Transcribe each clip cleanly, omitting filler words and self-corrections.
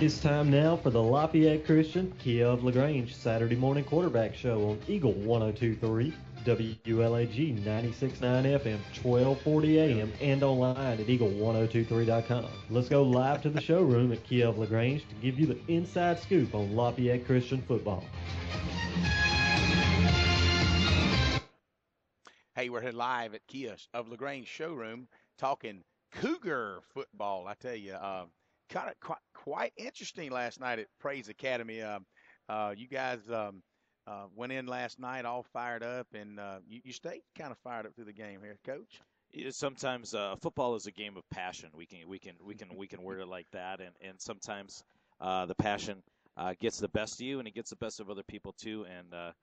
It's time now for the Lafayette Christian Kia of LaGrange Saturday morning quarterback show on Eagle 102.3, WLAG 96.9 FM, 1240 AM, and online at eagle1023.com. Let's go live to the showroom at Kia of LaGrange to give you the inside scoop on Lafayette Christian football. Hey, we're here live at Kia of LaGrange showroom talking Cougar football. I tell you, kind of quite interesting last night at Praise Academy. You guys went in last night all fired up, and you stayed kind of fired up through the game here, Coach. Sometimes football is a game of passion. We can word it like that, and sometimes the passion gets the best of you, and it gets the best of other people too, and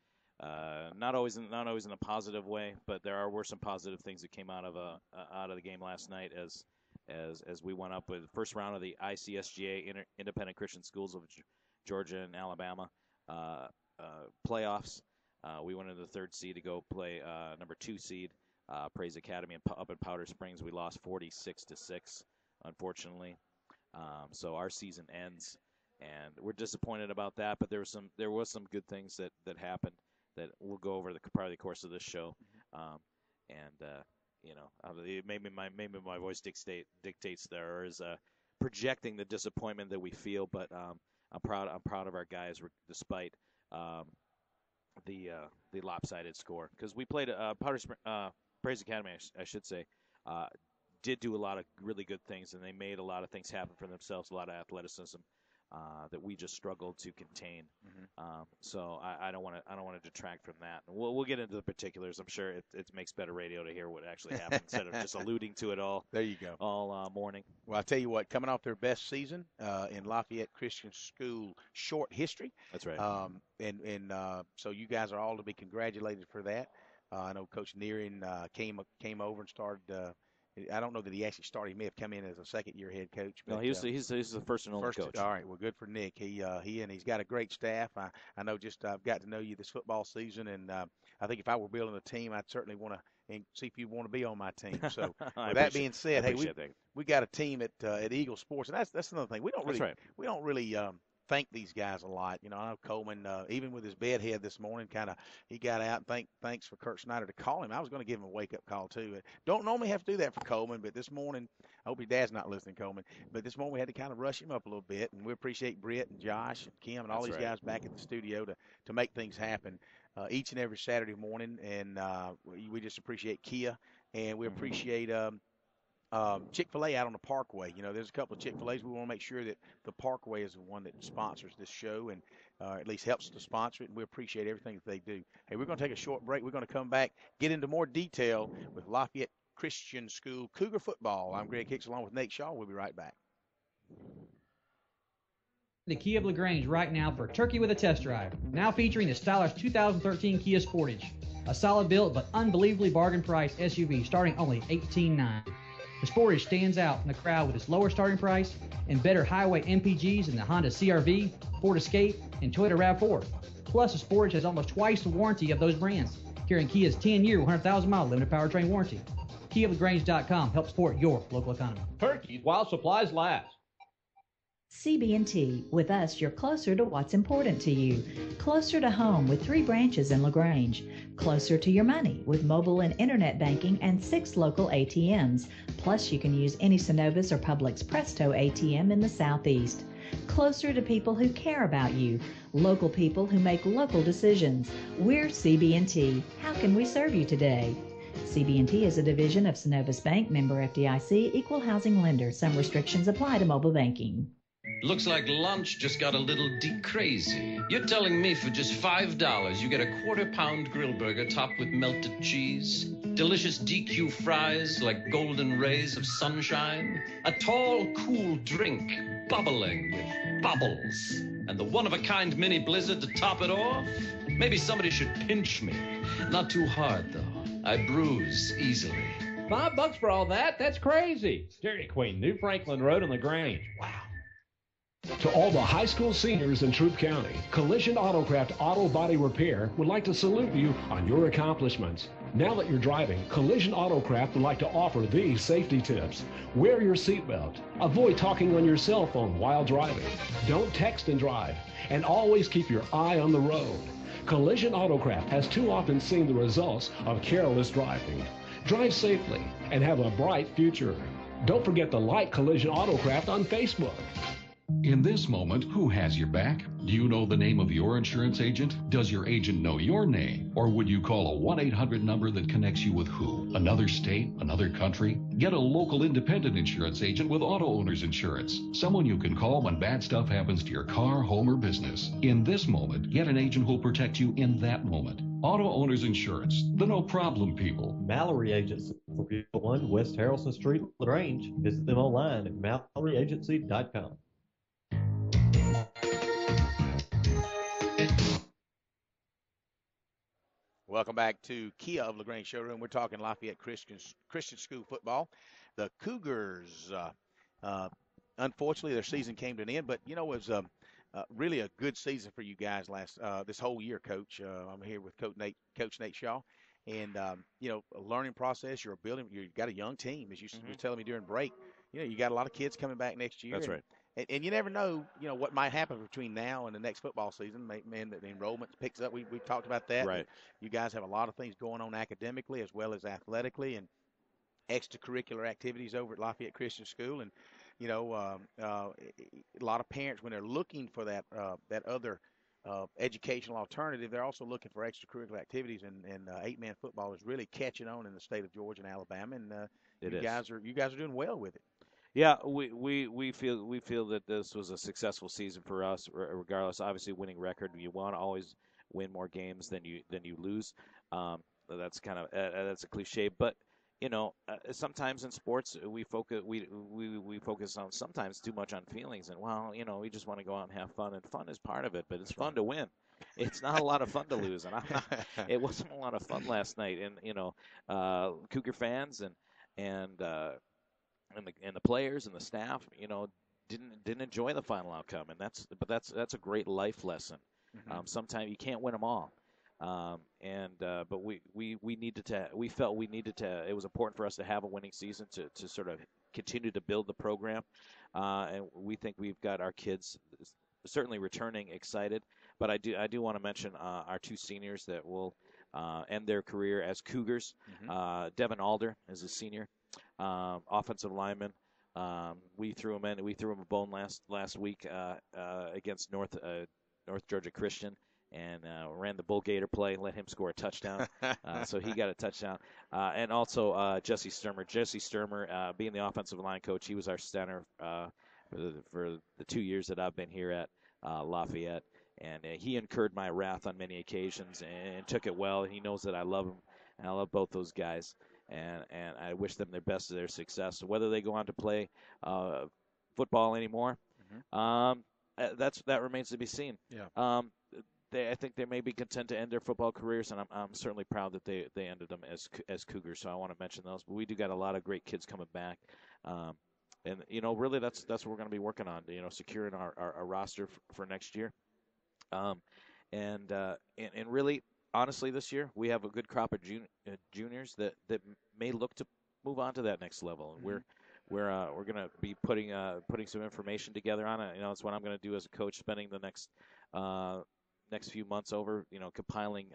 not always in a positive way, but were some positive things that came out of the game last night as we went up with the first round of the ICSGA Independent Christian Schools of Georgia and Alabama playoffs. We went into the third seed to go play number 2 seed Praise Academy up in Powder Springs. We lost 46-6, unfortunately. So our season ends, and we're disappointed about that. But there was some good things that happened that we'll go over part of the course of this show. Maybe my voice dictates there is projecting the disappointment that we feel, but I'm proud of our guys despite the lopsided score, because we played Praise Academy, I should say, did do a lot of really good things, and they made a lot of things happen for themselves, a lot of athleticism that we just struggled to contain. So I don't want to detract from that. And we'll get into the particulars. I'm sure it makes better radio to hear what actually happened instead of just alluding to it all. There you go. All morning. Well, I'll tell you what, coming off their best season in Lafayette Christian School short history. That's right. So you guys are all to be congratulated for that. I know Coach Nearing came over and started. I don't know that he actually started. He may have come in as a second-year head coach. But, no, he's the first and only coach. All right, well, good for Nick. He's got a great staff. I know I've got to know you this football season, and I think if I were building a team, I'd certainly want to see if you want to be on my team. So with that being said, we got a team at Eagle Sports, and that's another thing. We don't really thank these guys a lot. You know, I know Coleman, even with his bedhead this morning, he got out and thanks for Kurt Snyder to call him. I was going to give him a wake-up call, too. Don't normally have to do that for Coleman, but this morning, I hope your dad's not listening, Coleman, but this morning we had to kind of rush him up a little bit, and we appreciate Britt and Josh and Kim and all these guys back at the studio to make things happen each and every Saturday morning, and we just appreciate Kia, and we appreciate Chick-fil-A out on the Parkway. You know, there's a couple of Chick-fil-A's. We want to make sure that the Parkway is the one that sponsors this show and at least helps to sponsor it, and we appreciate everything that they do. Hey, we're going to take a short break. We're going to come back, get into more detail with Lafayette Christian School Cougar football. I'm Greg Hicks along with Nate Shaw. We'll be right back. The Kia of LaGrange right now for Turkey with a Test Drive. Now featuring the stylish 2013 Kia Sportage. A solid built but unbelievably bargain priced SUV starting only $18,900. The Sportage stands out in the crowd with its lower starting price and better highway MPGs than the Honda CR-V, Ford Escape, and Toyota RAV4. Plus, the Sportage has almost twice the warranty of those brands, carrying Kia's 10-year, 100,000-mile limited powertrain warranty. KiaLaGrange.com helps support your local economy. Turkeys while supplies last. CB&T. With us, you're closer to what's important to you. Closer to home with 3 branches in LaGrange. Closer to your money with mobile and internet banking and 6 local ATMs. Plus, you can use any Synovus or Publix Presto ATM in the Southeast. Closer to people who care about you. Local people who make local decisions. We're CB&T. How can we serve you today? CB&T is a division of Synovus Bank, member FDIC, equal housing lender. Some restrictions apply to mobile banking. Looks like lunch just got a little crazy. You're telling me for just $5 you get a quarter-pound grill burger topped with melted cheese, delicious DQ fries like golden rays of sunshine, a tall, cool drink bubbling with bubbles, and the one-of-a-kind mini blizzard to top it off? Maybe somebody should pinch me. Not too hard, though. I bruise easily. $5 for all that? That's crazy. Dairy Queen, New Franklin Road in LaGrange. Wow. To all the high school seniors in Troup County, Collision Autocraft Auto Body Repair would like to salute you on your accomplishments. Now that you're driving, Collision Autocraft would like to offer these safety tips. Wear your seatbelt. Avoid talking on your cell phone while driving. Don't text and drive. And always keep your eye on the road. Collision Autocraft has too often seen the results of careless driving. Drive safely and have a bright future. Don't forget to like Collision Autocraft on Facebook. In this moment, who has your back? Do you know the name of your insurance agent? Does your agent know your name? Or would you call a 1-800 number that connects you with who? Another state? Another country? Get a local independent insurance agent with Auto Owners Insurance. Someone you can call when bad stuff happens to your car, home, or business. In this moment, get an agent who'll protect you in that moment. Auto Owners Insurance, the no-problem people. Mallory Agency, 1 West Harrelson Street, LaGrange. Visit them online at MalloryAgency.com. Welcome back to Kia of LaGrange Showroom. We're talking Lafayette Christian School football. The Cougars, unfortunately, their season came to an end, but, it was really a good season for you guys this whole year, Coach. I'm here with Coach Nate Shaw. And, a learning process, you've got a young team, as you were telling me during break. You got a lot of kids coming back next year. That's right. And you never know, what might happen between now and the next football season. Man, the enrollment picks up. We've talked about that. Right. You guys have a lot of things going on academically as well as athletically and extracurricular activities over at Lafayette Christian School. And, a lot of parents, when they're looking for that other educational alternative, they're also looking for extracurricular activities. And 8-man football is really catching on in the state of Georgia and Alabama. And you guys are doing well with it. Yeah, we feel that this was a successful season for us. Regardless, obviously, winning record, you want to always win more games than you lose. That's kind of that's a cliche, but sometimes in sports we focus on sometimes too much on feelings, and we just want to go out and have fun, and fun is part of it, but it's fun to win. It's not a lot of fun to lose, and it wasn't a lot of fun last night. And Cougar fans and the players and the staff, didn't enjoy the final outcome, and that's a great life lesson. Mm-hmm. Sometimes you can't win them all, but we felt we needed to. It was important for us to have a winning season to sort of continue to build the program, and we think we've got our kids certainly returning excited. But I do want to mention our 2 seniors that will end their career as Cougars. Mm-hmm. Devin Alder is a senior. Offensive lineman. We threw him a bone last week against North Georgia Christian, and ran the Bull Gator play, let him score a touchdown. So he got a touchdown. And also Jesse Sturmer. Jesse Sturmer, being the offensive line coach, he was our center for the 2 years that I've been here at Lafayette. And he incurred my wrath on many occasions and took it well. He knows that I love him, and I love both those guys. And I wish them their best of their success. Whether they go on to play football anymore, that remains to be seen. Yeah. I think they may be content to end their football careers, and I'm certainly proud that they ended them as Cougars. So I want to mention those. But we do got a lot of great kids coming back, and really that's what we're going to be working on. Securing our roster for next year, and really. Honestly, this year we have a good crop of juniors that may look to move on to that next level, and Mm-hmm. we're going to be putting some information together on it. It's what I'm going to do as a coach, spending the next few months over compiling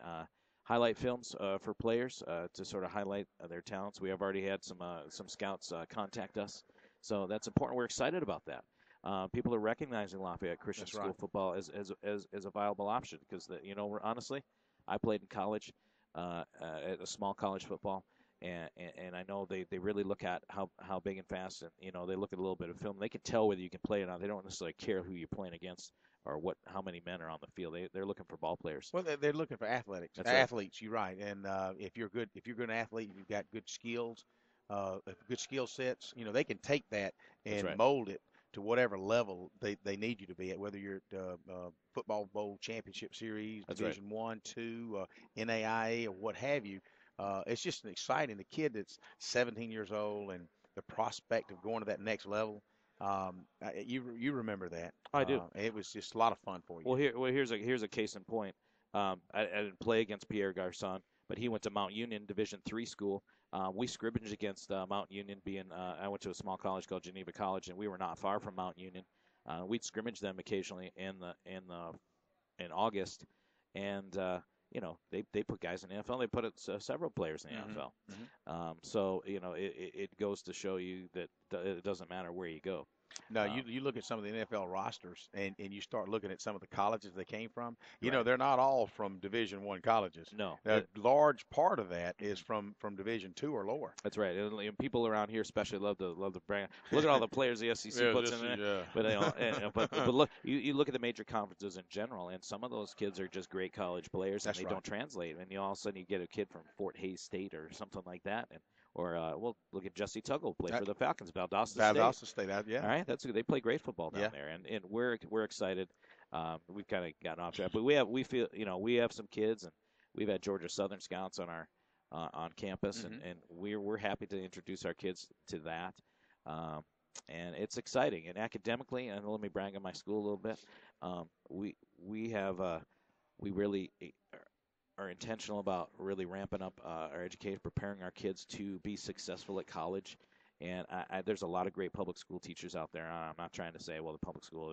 highlight films for players to sort of highlight their talents. We have already had some scouts contact us, so that's important. We're excited about that. People are recognizing Lafayette Christian School football as a viable option because honestly. I played in college, at a small college football, and I know they really look at how big and fast, and they look at a little bit of film. They can tell whether you can play or not. They don't necessarily care who you're playing against or how many men are on the field. They're looking for ball players. Well, they're looking for athletes. That's athletes, you're right. And if you're an athlete, you've got good skills, good skill sets. They can take that and mold it to whatever level they need you to be at, whether you're at Football Bowl Championship Series, Division 1, 2, NAIA, or what have you. It's just exciting. The kid that's 17 years old and the prospect of going to that next level, you remember that. I do. It was just a lot of fun for you. Well, here's a case in point. I didn't play against Pierre Garçon, but he went to Mount Union Division III school. We scrimmaged against Mount Union. I went to a small college called Geneva College, and we were not far from Mount Union. We'd scrimmage them occasionally in August, and they put guys in the NFL. They put several players in the NFL. So it goes to show you that it doesn't matter where you go. No, you look at some of the NFL rosters, and you start looking at some of the colleges they came from. They're not all from Division I colleges. No. A large part of that is from Division II or lower. That's right. And people around here especially love to brag. Look at all the players the SEC puts in there. Yeah. But look, you look at the major conferences in general, and some of those kids are just great college players, and they don't translate. And all of a sudden you get a kid from Fort Hays State or something like that, look at Jesse Tuggle, play for the Falcons, Valdosta State. Yeah. All right, they play great football down there, and we're excited. We've kind of gotten off track, but we have some kids, and we've had Georgia Southern Scouts on campus, and we're happy to introduce our kids to that, and it's exciting. And academically, and let me brag on my school a little bit. We really are intentional about really ramping up our education, preparing our kids to be successful at college. And there's a lot of great public school teachers out there. I'm not trying to say, well, the public school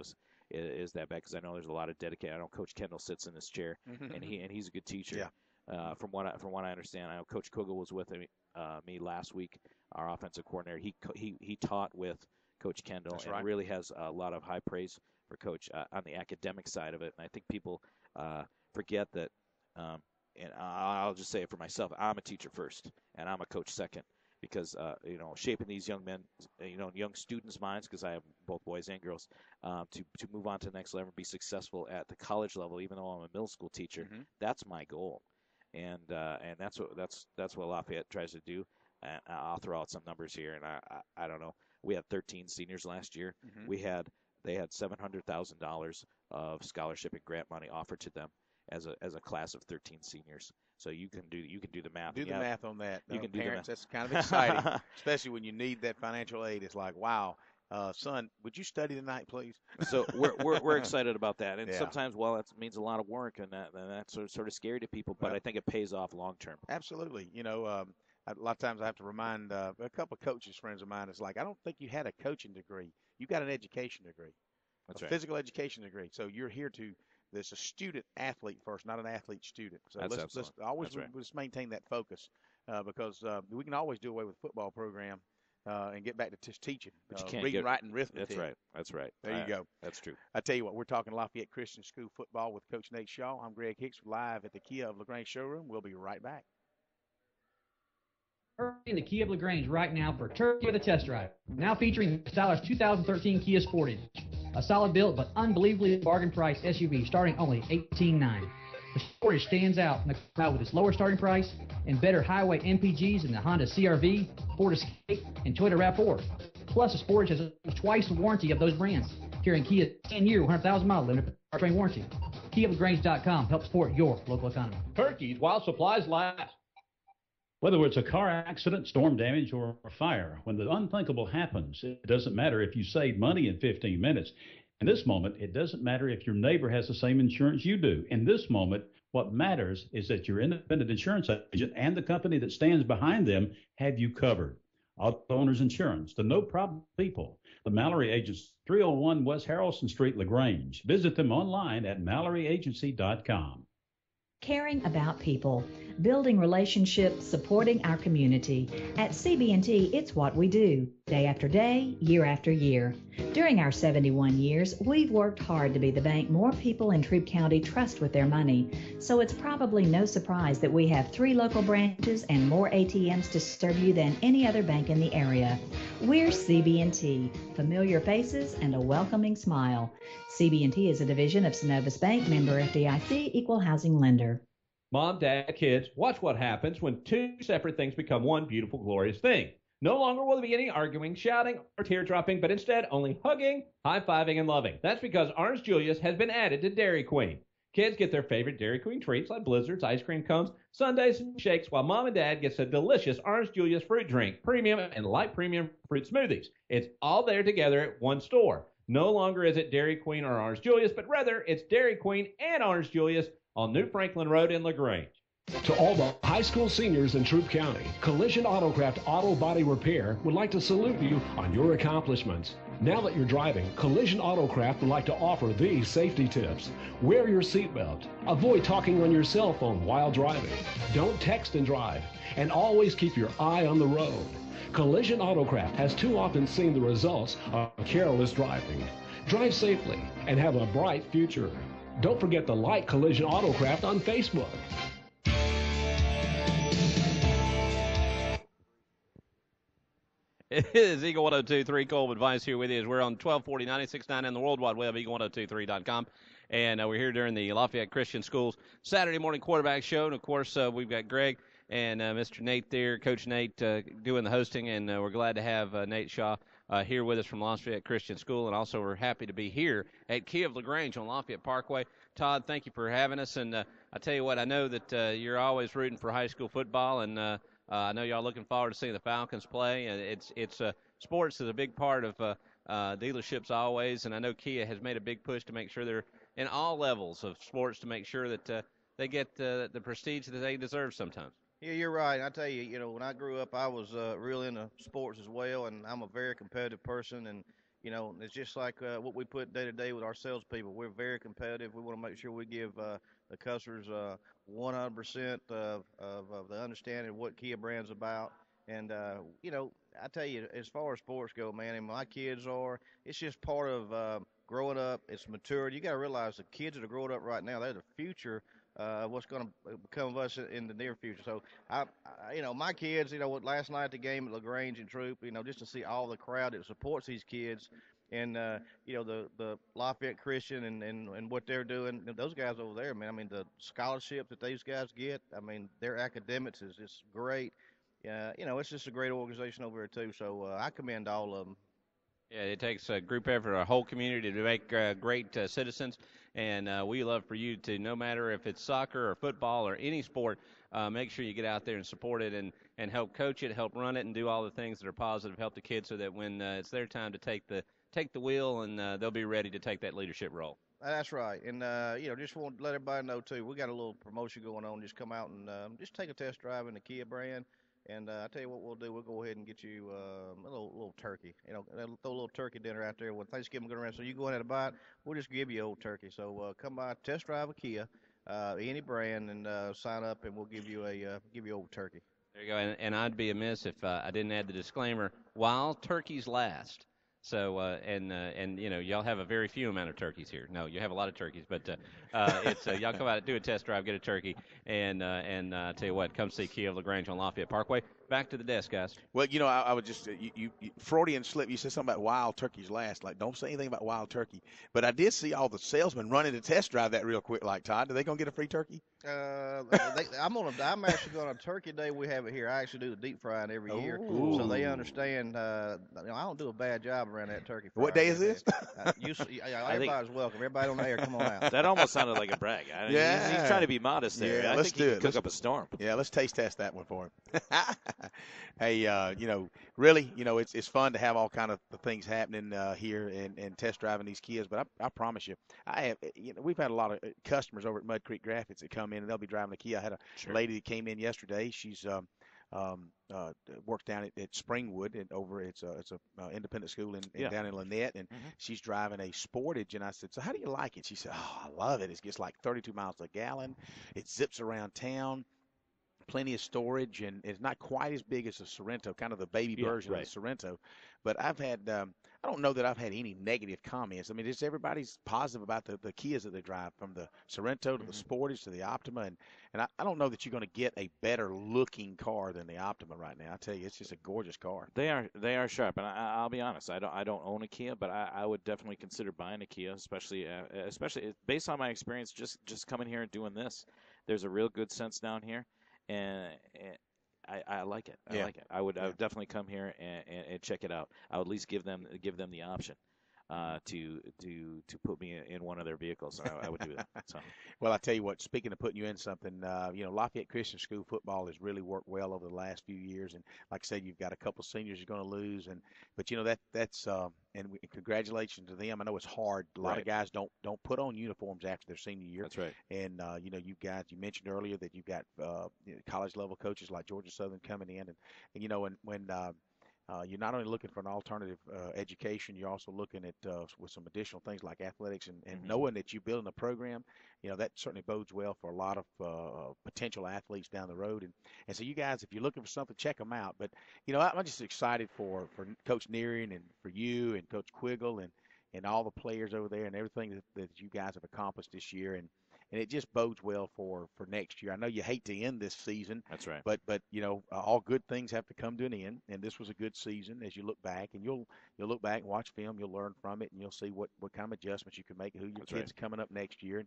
is that bad, because I know there's a lot of dedicated. I know Coach Kendall sits in this chair, and he's a good teacher. Yeah. From what I understand, I know Coach Kugel was with me last week. Our offensive coordinator. He taught with Coach Kendall, and really has a lot of high praise for Coach on the academic side of it. And I think people forget that. And I'll just say it for myself. I'm a teacher first, and I'm a coach second, because shaping these young men, young students' minds, because I have both boys and girls, to move on to the next level and be successful at the college level. Even though I'm a middle school teacher, that's my goal, and that's what Lafayette tries to do. And I'll throw out some numbers here, and I don't know. We had 13 seniors last year. They had $700,000 of scholarship and grant money offered to them as a class of 13 seniors. So you can do the math. Do the math on that. You can do parents, the that's kind of exciting, especially when you need that financial aid. It's like, wow, son, would you study tonight, please? So we're excited about that. And sometimes, that means a lot of work, and that's sort of scary to people, but I think it pays off long term. Absolutely. A lot of times I have to remind a couple of coaches, friends of mine, it's like, I don't think you had a coaching degree. You got an education degree. That's right. Physical education degree. So you're here to there's a student athlete first, not an athlete student. So let's always just maintain that focus, because we can always do away with the football program and get back to just teaching. But you can't reading, writing, arithmetic. That's right. There you go. That's true. I tell you what, we're talking Lafayette Christian School football with Coach Nate Shaw. I'm Greg Hicks, live at the Kia of LaGrange showroom. We'll be right back. In the Kia of LaGrange right now for Turkey with a Test Drive. Now featuring the stylish 2013 Kia Sportage. A solid built but unbelievably bargain price SUV starting only $18,900. The Sportage stands out in the crowd with its lower starting price and better highway MPGs than the Honda CR-V, Ford Escape, and Toyota RAV4. Plus, the Sportage has twice the warranty of those brands, carrying Kia's 10-year, 100,000-mile limited powertrain warranty. KiaLaGrange.com helps support your local economy. Turkeys while supplies last. Whether it's a car accident, storm damage, or a fire, when the unthinkable happens, it doesn't matter if you saved money in 15 minutes. In this moment, it doesn't matter if your neighbor has the same insurance you do. In this moment, what matters is that your independent insurance agent and the company that stands behind them have you covered. Auto Owners Insurance, the no-problem people. The Mallory Agents, 301 West Harrelson Street, LaGrange. Visit them online at MalloryAgency.com. Caring about people, building relationships, supporting our community. At CB&T, it's what we do, day after day, year after year. During our 71 years, we've worked hard to be the bank more people in Troup County trust with their money. So it's probably no surprise that we have 3 local branches and more ATMs to serve you than any other bank in the area. We're CB&T, familiar faces and a welcoming smile. CB&T is a division of Synovus Bank, member FDIC, equal housing lender. Mom, dad, kids, watch what happens when 2 separate things become one beautiful, glorious thing. No longer will there be any arguing, shouting, or tear-dropping, but instead only hugging, high-fiving, and loving. That's because Orange Julius has been added to Dairy Queen. Kids get their favorite Dairy Queen treats like blizzards, ice cream cones, sundaes, and shakes, while Mom and Dad gets a delicious Orange Julius fruit drink, premium and light premium fruit smoothies. It's all there together at one store. No longer is it Dairy Queen or Orange Julius, but rather it's Dairy Queen and Orange Julius on New Franklin Road in LaGrange. To all the high school seniors in Troup County, Collision Autocraft Auto Body Repair would like to salute you on your accomplishments. Now that you're driving, Collision Autocraft would like to offer these safety tips. Wear your seatbelt. Avoid talking on your cell phone while driving. Don't text and drive. And always keep your eye on the road. Collision Autocraft has too often seen the results of careless driving. Drive safely and have a bright future. Don't forget to like Collision Autocraft on Facebook. It is Eagle 102.3. Colby Vice here with you as we're on 1240 96.9 and the World Wide Web, eagle1023.com. And we're here during the Lafayette Christian Schools Saturday morning quarterback show. And, of course, we've got Greg and Mr. Nate there, Coach Nate, doing the hosting. And we're glad to have Nate Shaw here with us from Lafayette Christian School. And also we're happy to be here at Key of LaGrange on Lafayette Parkway. Todd, thank you for having us. And I tell you what, I know that you're always rooting for high school football. And I know y'all looking forward to seeing the Falcons play. It's sports is a big part of dealerships always, and I know Kia has made a big push to make sure they're in all levels of sports to make sure that they get the prestige that they deserve sometimes. Yeah, you're right. I tell you, when I grew up, I was real into sports as well, and I'm a very competitive person. And it's just like what we put day to day with our salespeople. We're very competitive. We want to make sure we give the customers 100% of the understanding of what Kia brand's about. And, I tell you, as far as sports go, man, and my kids it's just part of growing up. It's maturity. You got to realize the kids that are growing up right now, they're the future what's going to become of us in the near future. So, my kids, last night at the game at LaGrange and Troup, just to see all the crowd that supports these kids and, the Lafayette Christian and what they're doing, those guys over there, man, I mean, the scholarship that these guys get, I mean, their academics is just great. It's just a great organization over there, too. So I commend all of them. Yeah, it takes a group effort, a whole community to make great citizens, and we love for you to, no matter if it's soccer or football or any sport, make sure you get out there and support it and help coach it, help run it, and do all the things that are positive, help the kids so that when it's their time to take the wheel, and they'll be ready to take that leadership role. That's right. And, just want to let everybody know, too, we got a little promotion going on. Just come out and just take a test drive in the Kia brand. And I tell you what we'll do. We'll go ahead and get you a little turkey. Throw a little turkey dinner out there when Thanksgiving goes around. So you go ahead and buy it. We'll just give you old turkey. So come by, test drive a Kia, any brand, and sign up, and we'll give you old turkey. There you go. And I'd be amiss if I didn't add the disclaimer: while turkeys last. So y'all have a very few amount of turkeys here. No, you have a lot of turkeys, but it's y'all come out and do a test drive, get a turkey, and tell you what, come see Kia of LaGrange on Lafayette Parkway. Back to the desk, guys. Well, I would just you Freudian slip. You said something about wild turkeys last. Like, don't say anything about wild turkey. But I did see all the salesmen running to test drive that real quick. Like, Todd, are they gonna get a free turkey? I'm actually going to Turkey Day. We have it here. I actually do the deep frying every year, so they understand. I don't do a bad job around that turkey fry. What day is this? Everybody's welcome. Everybody on the air, come on out. That almost sounded like a brag. He's trying to be modest there. Yeah, I let's think do he it. could cook up a storm. Yeah, let's taste test that one for him. Hey, really, it's fun to have all kind of things happening here and test driving these Kias. But I promise you, we've had a lot of customers over at Mud Creek Graphics that come in and they'll be driving the Kia. I had a lady that came in yesterday. She's worked down at Springwood and over it's a independent school down in Lynette, and she's driving a Sportage. And I said, so how do you like it? She said, oh, I love it. It gets like 32 miles a gallon. It zips around town. Plenty of storage, and it's not quite as big as a Sorrento, kind of the baby version of the Sorrento. But I've had, I don't know that I've had any negative comments. I mean, it's everybody's positive about the Kias that they drive, from the Sorrento to the Sportage to the Optima, and I don't know that you're going to get a better looking car than the Optima right now. I tell you, it's just a gorgeous car. They are sharp, and I'll be honest, I don't own a Kia, but I would definitely consider buying a Kia, especially based on my experience just coming here and doing this. There's a real good sense down here. And I like it. I like it. I would definitely come here and check it out. I would at least give them the option to put me in one of their vehicles. I would do that. So. Well, I tell you what. Speaking of putting you in something, Lafayette Christian School football has really worked well over the last few years. And like I said, you've got a couple seniors you're going to lose, but that's congratulations to them. I know it's hard. A lot of guys don't put on uniforms after their senior year. That's right. And you mentioned earlier that you've got college level coaches like Georgia Southern coming in, and when you're not only looking for an alternative education, you're also looking at with some additional things like athletics and knowing that you're building a program, that certainly bodes well for a lot of potential athletes down the road. And so you guys, if you're looking for something, check them out. But, I'm just excited for Coach Neering and for you and Coach Quiggle and all the players over there and everything that you guys have accomplished this year. And it just bodes well for next year. I know you hate to end this season. That's right. But all good things have to come to an end, and this was a good season as you look back. And you'll look back and watch film, you'll learn from it, and you'll see what kind of adjustments you can make, who your kids coming up next year.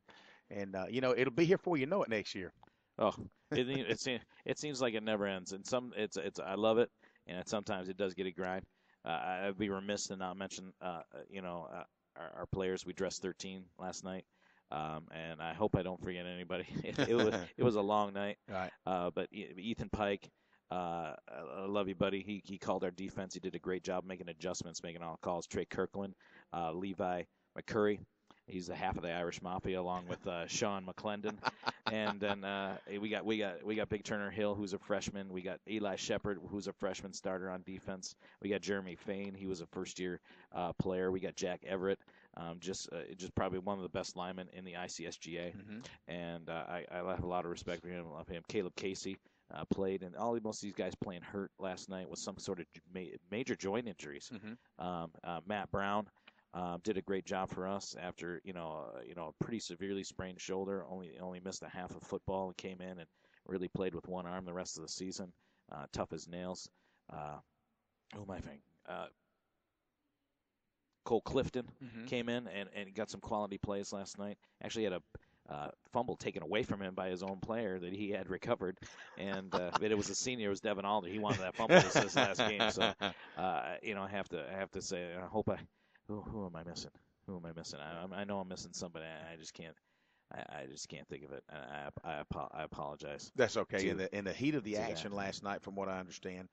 And it'll be here before you know it next year. Oh, it seems like it never ends. And it's I love it, and sometimes it does get a grind. I'd be remiss to not mention our players. We dressed 13 last night. And I hope I don't forget anybody. It was a long night. Right. But Ethan Pike, I love you, buddy. He called our defense. He did a great job making adjustments, making all calls. Trey Kirkland, Levi McCurry. He's the half of the Irish Mafia, along with Sean McClendon. And then we got Big Turner Hill, who's a freshman. We got Eli Shepard, who's a freshman starter on defense. We got Jeremy Fain. He was a first-year player. We got Jack Everett. Just probably one of the best linemen in the ICSGA, and I have a lot of respect for him. I love him. Caleb Casey played, and most of these guys playing hurt last night with some sort of major joint injuries. Matt Brown did a great job for us after a pretty severely sprained shoulder. Only missed a half of football and came in and really played with one arm the rest of the season. Tough as nails. Who am I thinking? Cole Clifton came in and got some quality plays last night. Actually had a fumble taken away from him by his own player that he had recovered. And but it was a senior. It was Devin Alder. He wanted that fumble this last game. So, I have to say, I hope who am I missing? Who am I missing? I know I'm missing somebody. I just can't. I just can't think of it. I apologize. That's okay. In the heat of the action last night, from what I understand,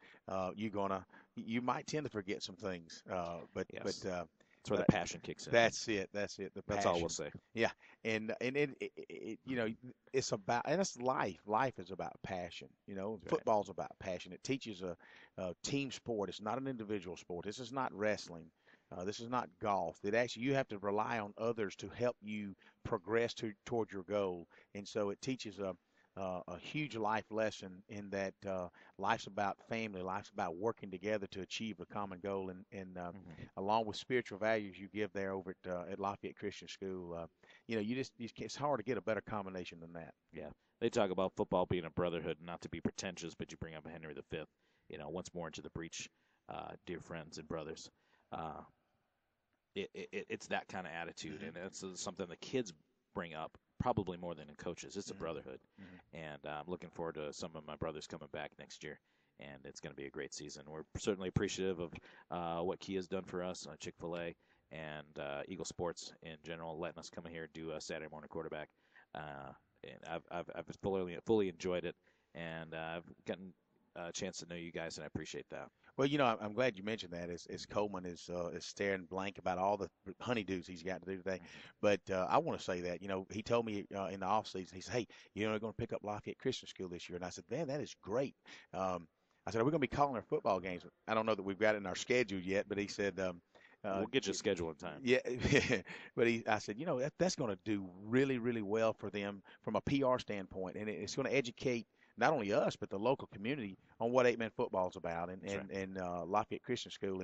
you might tend to forget some things. But that's where the passion kicks in. That's it. That's all we'll say. Yeah, and it's about, and it's life. Life is about passion. Football's about passion. It teaches a team sport. It's not an individual sport. This is not wrestling. This is not golf. That actually you have to rely on others to help you progress toward your goal. And so it teaches a huge life lesson in that life's about family. Life's about working together to achieve a common goal. And along with spiritual values you give there over at Lafayette Christian School, it's hard to get a better combination than that. Yeah. They talk about football being a brotherhood, not to be pretentious, but you bring up Henry V, once more into the breach, dear friends and brothers. It's that kind of attitude, and it's something the kids bring up probably more than the coaches. It's a brotherhood, and I'm looking forward to some of my brothers coming back next year, and it's going to be a great season. We're certainly appreciative of what Kia's done for us, Chick-fil-A, and Eagle Sports in general, letting us come in here and do a Saturday morning quarterback. And I've fully enjoyed it, and I've gotten a chance to know you guys, and I appreciate that. Well, I'm glad you mentioned that as Coleman is staring blank about all the honeydews he's got to do today. But I want to say that, he told me in the offseason, he said, hey, they're going to pick up Lafayette Christian School this year. And I said, man, that is great. I said, are we going to be calling our football games? I don't know that we've got it in our schedule yet, but he said we'll get you a schedule in time. Yeah, but I said, that's going to do really, really well for them from a PR standpoint, and it's going to educate not only us but the local community on what 8-man football is about, and Lafayette Christian School,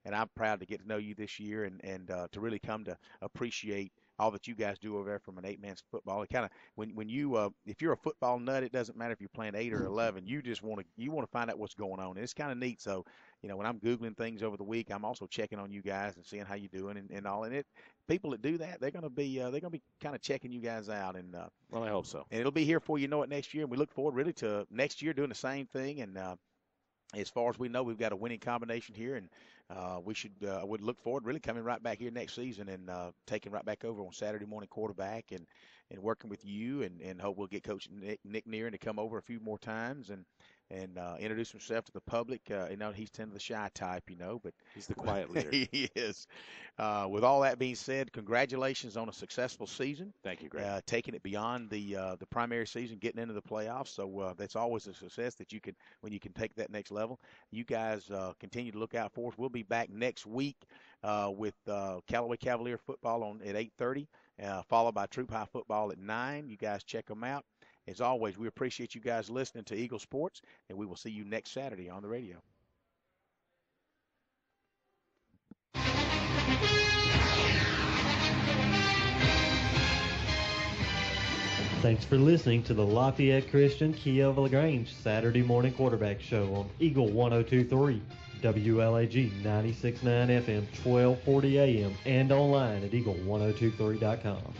and I'm proud to get to know you this year and to really come to appreciate all that you guys do over there from an 8-man football. It kind of when you if you're a football nut, it doesn't matter if you're playing 8 or 11. You just want to find out what's going on, and it's kind of neat. So when I'm googling things over the week, I'm also checking on you guys and seeing how you're doing and all. And people that do that, they're going to be kind of checking you guys out. And well, I hope so. And it'll be here for it next year. And we look forward really to next year doing the same thing. And as far as we know, we've got a winning combination here, and I would look forward really coming right back here next season and taking right back over on Saturday morning quarterback and working with you and hope we'll get Coach Nick Neering to come over a few more times and and introduce himself to the public. He's kind of the shy type, but he's the quiet leader. He is. With all that being said, congratulations on a successful season. Thank you, Greg. Taking it beyond the primary season, getting into the playoffs. So that's always a success that when you can take that next level. You guys continue to look out for us. We'll be back next week with Callaway Cavalier football at 8:30, followed by Troop High football at 9. You guys check them out. As always, we appreciate you guys listening to Eagle Sports, and we will see you next Saturday on the radio. Thanks for listening to the Lafayette Christian Kia of LaGrange Saturday morning quarterback show on Eagle 102.3, WLAG 96.9 FM, 1240 AM, and online at eagle1023.com.